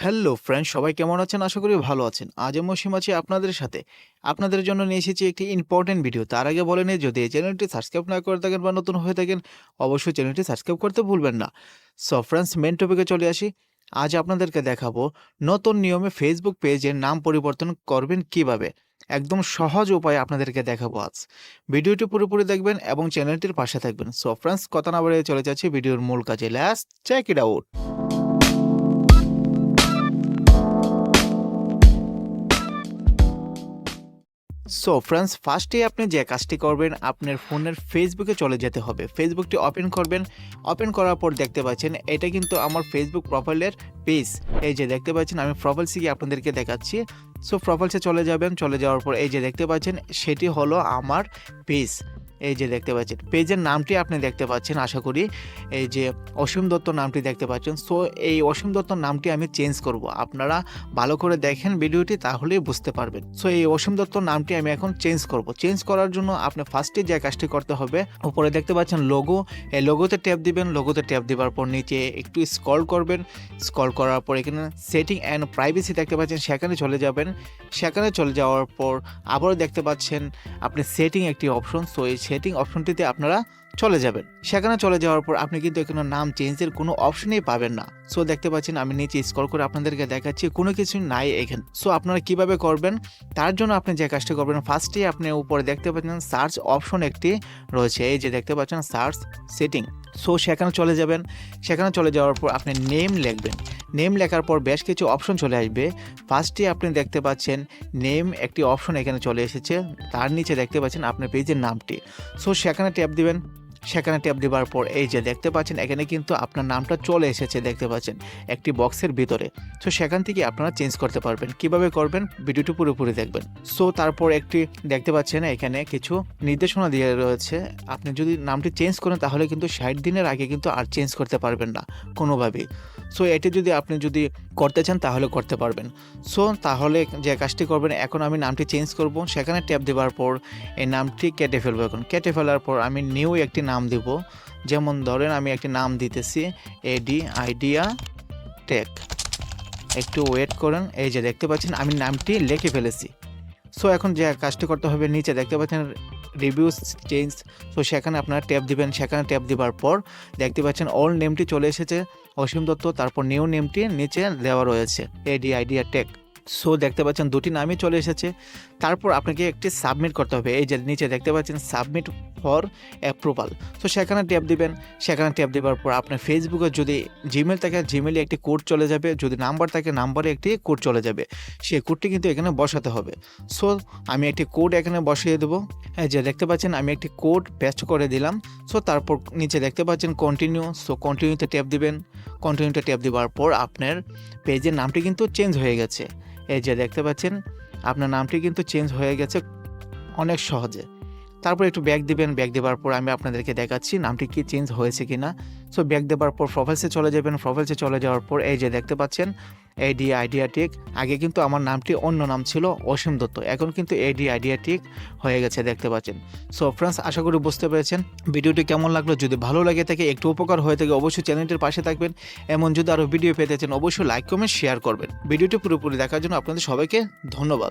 Hello friends, সবাই কেমন আছেন? আশা করি ভালো আছেন। আজ আমি অসীম আছি আপনাদের সাথে। আপনাদের জন্য নিয়ে এসেছি একটি ইম্পর্টেন্ট ভিডিও। তার আগে বলে নিই, যদি এই চ্যানেলটি সাবস্ক্রাইব না করে থাকেন বা নতুন হয়ে থাকেন, অবশ্যই চ্যানেলটি সাবস্ক্রাইব করতে ভুলবেন না। সো ফ্রেন্ডস, মেন টপিকে চলে আসি। আজ আপনাদেরকে দেখাবো নতুন নিয়মে ফেসবুক পেজের নাম পরিবর্তন করবেন কিভাবে। একদম সহজ উপায়ে আপনাদেরকে দেখাবো আজ। ভিডিওটি পুরোপুরি দেখবেন এবং চ্যানেলটির পাশে থাকবেন। সো ফ্রেন্ডস, কথা না বাড়িয়ে চলে যাচ্ছি ভিডিওর মূল কাজে। Let's check it out. So friends, ফার্স্টে আপনি যে কাজটি করবেন, আপনার ফোনের ফেসবুকে চলে যেতে হবে। ফেসবুকটি ওপেন করবেন। ওপেন করার পর দেখতে পাচ্ছেন এটা কিন্তু আমার ফেসবুক প্রোফাইলের পেজ। এই যে দেখতে পাচ্ছেন, আমি প্রোফাইলসে গিয়ে আপনাদেরকে দেখাচ্ছি। সো প্রোফাইলসে চলে যাবেন। চলে যাওয়ার পর এই যে দেখতে পাচ্ছেন, সেটি হলো আমার পেজ। এই যে দেখতে পাচ্ছেন পেজের নামটি আপনি দেখতে পাচ্ছেন, আশা করি এই যে অসীম দত্ত নামটি দেখতে পাচ্ছেন। সো এই অসীম দত্ত নামটি আমি চেঞ্জ করব। আপনারা ভালো করে দেখেন ভিডিওটি, তাহলেই বুঝতে পারবেন। সো এই অসীম দত্ত নামটি আমি এখন চেঞ্জ করব। চেঞ্জ করার জন্য আপনি ফার্স্টে যে কাজটি করতে হবে, উপরে দেখতে পাচ্ছেন লোগো, এই লোগোতে ট্যাপ দিবেন। লোগোতে ট্যাপ দেওয়ার পর নিচে একটু স্ক্রল করবেন। স্ক্রল করার পর এখানে সেটিং অ্যান্ড প্রাইভেসি দেখতে পাচ্ছেন, সেখানে চলে যাবেন। সেখানে চলে যাওয়ার পর আবারও দেখতে পাচ্ছেন আপনি সেটিং একটি অপশন। সো এই সেটিং অপশনটিতে আপনারা চলে যাবেন। সেখানে চলে যাওয়ার পর আপনি কিন্তু এখানে নাম চেঞ্জের কোনো অপশনই পাবেন না। সো দেখতে পাচ্ছেন আমি নিচে স্ক্রল করে আপনাদেরকে দেখাচ্ছি, কোনো কিছু নাই এখানে। সো আপনারা কিভাবে করবেন, তার জন্য আপনি যে কাজটি করবেন, ফার্স্টে আপনি উপরে দেখতে পাচ্ছেন সার্চ অপশন একটি রয়েছে। এই যে দেখতে পাচ্ছেন সার্চ সেটিং। সো সেখানে চলে যাবেন। সেখানে চলে যাওয়ার পর আপনি নেম লিখবেন। নেম লেখার পর বেশ কিছু অপশন চলে আসবে। ফার্স্টে আপনি দেখতে পাচ্ছেন নেম একটি অপশন এখানে চলে এসেছে। তার নিচে দেখতে পাচ্ছেন আপনার পেজের নামটি। সো সেখানে ট্যাপ দিবেন। সেখানে ট্যাপ দেওয়ার পর এই যে দেখতে পাচ্ছেন এখানে কিন্তু আপনার নামটা চলে এসেছে, দেখতে পাচ্ছেন একটি বক্সের ভিতরে। সো সেখান থেকে আপনারা চেঞ্জ করতে পারবেন। কিভাবে করবেন ভিডিওটি পুরোপুরি দেখবেন। সো তারপর একটি দেখতে পাচ্ছেন এখানে কিছু নির্দেশনা দিয়ে রয়েছে। আপনি যদি নামটি চেঞ্জ করেন তাহলে কিন্তু 60 দিনের আগে কিন্তু আর চেঞ্জ করতে পারবেন না কোনোভাবেই। সো এটি যদি আপনি করতে চান তাহলে করতে পারবেন। সো তাহলে যে কাজটি করবেন, এখন আমি নামটি চেঞ্জ করব। সেখানে ট্যাপ দেওয়ার পর এই নামটি কেটে ফেলবো। এখন কেটে ফেলার পর আমি নিউ একটি নাম দিব। যেমন ধরেন আমি একটি নাম দিতেছি এডি আইডিয়া টেক। একটু ওয়েট করেন। এই যে দেখতে পাচ্ছেন আমি নামটি লিখে ফেলেছি। সো এখন যে কাজটি করতে হবে, নিচে দেখতে পাচ্ছেন রিভিউস চেঞ্জ। সো সেখানে আপনারা ট্যাপ দিবেন। সেখানে ট্যাপ দেওয়ার পর দেখতে পাচ্ছেন অল নেমটি চলে এসেছে অসীম দত্ত, তারপর নিউ নেমটি নিচে দেওয়া রয়েছে এডি আইডিয়া টেক। সো দেখতে পাচ্ছেন দুটি নামই চলে এসেছে। তারপর আপনাকে একটি সাবমিট করতে হবে। এই যে নিচে দেখতে পাচ্ছেন সাবমিট ফর অ্যাপ্রুভাল। সো সেখানে ট্যাপ দিবেন। সেখানে ট্যাপ দেওয়ার পর আপনার ফেসবুকে যদি জিমেল থাকে জিমেলে একটি কোড চলে যাবে, যদি নাম্বার থাকে নাম্বারে একটি কোড চলে যাবে। সেই কোডটি কিন্তু এখানে বসাতে হবে। সো আমি একটি কোড এখানে বসিয়ে দেবো। এই যে দেখতে পাচ্ছেন আমি একটি কোড পেস্ট করে দিলাম। সো তারপর নিচে দেখতে পাচ্ছেন কন্টিনিউ। সো কন্টিনিউতে ট্যাপ দিবেন। কন্টিনিউতে ট্যাপ দেওয়ার পর আপনার পেজের নামটি কিন্তু চেঞ্জ হয়ে গেছে। এই যে দেখতে পাচ্ছেন আপনার নামটি কিন্তু চেঞ্জ হয়ে গেছে অনেক সহজে। তারপর একটু ব্যাক দিবেন। ব্যাক দেওয়ার পর আমি আপনাদেরকে দেখাচ্ছি নামটি কি চেঞ্জ হয়েছে কিনা। সো ব্যাক দেওয়ার পর প্রোফাইলসে চলে যাবেন। প্রোফাইলসে চলে যাওয়ার পর এই যে দেখতে পাচ্ছেন এডি আইডিয়া টেক। আগে কিন্তু আমার নামটি অন্য নাম ছিল অসীম দত্ত, এখন কিন্তু এডি আইডিয়া টেক হয়ে গেছে, দেখতে পাচ্ছেন। সো ফ্রেন্ডস, আশা করি বুঝতে পেরেছেন। ভিডিওটি কেমন লাগলো, যদি ভালো লাগে থাকে, একটু উপকার হয়ে থাকে, অবশ্যই চ্যানেলটির পাশে থাকবেন। এমন যদি আরও ভিডিও পেতে চান অবশ্যই লাইক কমেন্ট শেয়ার করবেন। ভিডিওটি পুরোপুরি দেখার জন্য আপনাদের সবাইকে ধন্যবাদ।